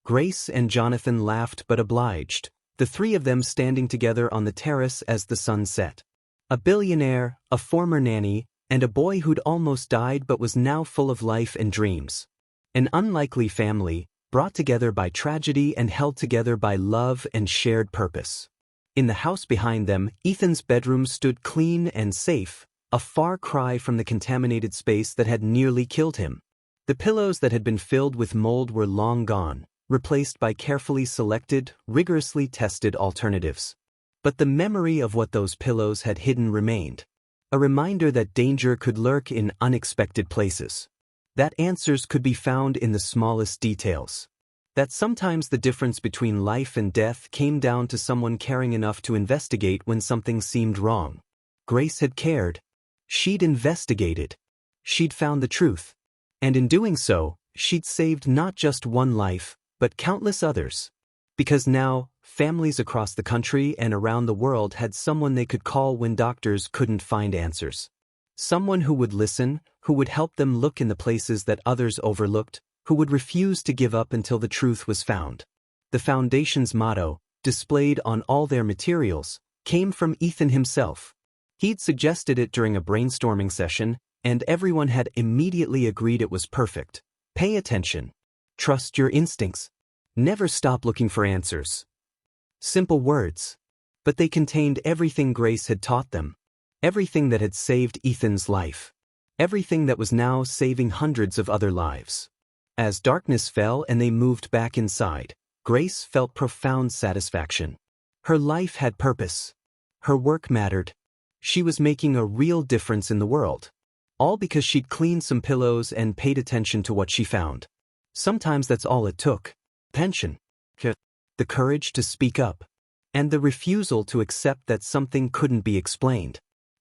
Grace and Jonathan laughed but obliged, the three of them standing together on the terrace as the sun set. A billionaire, a former nanny, and a boy who'd almost died but was now full of life and dreams. An unlikely family, brought together by tragedy and held together by love and shared purpose. In the house behind them, Ethan's bedroom stood clean and safe, a far cry from the contaminated space that had nearly killed him. The pillows that had been filled with mold were long gone, replaced by carefully selected, rigorously tested alternatives. But the memory of what those pillows had hidden remained. A reminder that danger could lurk in unexpected places. That answers could be found in the smallest details. That sometimes the difference between life and death came down to someone caring enough to investigate when something seemed wrong. Grace had cared. She'd investigated. She'd found the truth. And in doing so, she'd saved not just one life, but countless others. Because now, families across the country and around the world had someone they could call when doctors couldn't find answers. Someone who would listen, who would help them look in the places that others overlooked, who would refuse to give up until the truth was found. The Foundation's motto, displayed on all their materials, came from Ethan himself. He'd suggested it during a brainstorming session, and everyone had immediately agreed it was perfect. Pay attention. Trust your instincts. Never stop looking for answers. Simple words. But they contained everything Grace had taught them. Everything that had saved Ethan's life. Everything that was now saving hundreds of other lives. As darkness fell and they moved back inside, Grace felt profound satisfaction. Her life had purpose. Her work mattered. She was making a real difference in the world. All because she'd cleaned some pillows and paid attention to what she found. Sometimes that's all it took. Attention. The courage to speak up. And the refusal to accept that something couldn't be explained.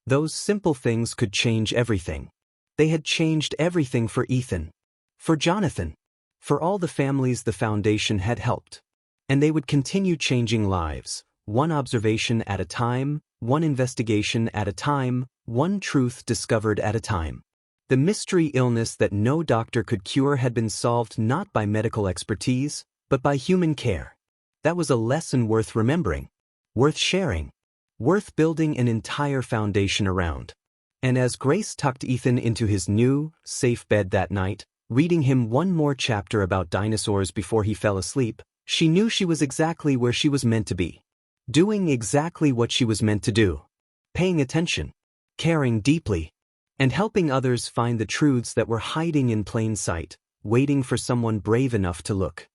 Those simple things could change everything. They had changed everything for Ethan. For Jonathan. For all the families the foundation had helped. And they would continue changing lives, one observation at a time, one investigation at a time, one truth discovered at a time. The mystery illness that no doctor could cure had been solved not by medical expertise, but by human care. That was a lesson worth remembering, worth sharing, worth building an entire foundation around. And as Grace tucked Ethan into his new, safe bed that night, reading him one more chapter about dinosaurs before he fell asleep, she knew she was exactly where she was meant to be. Doing exactly what she was meant to do. Paying attention, caring deeply, and helping others find the truths that were hiding in plain sight, waiting for someone brave enough to look.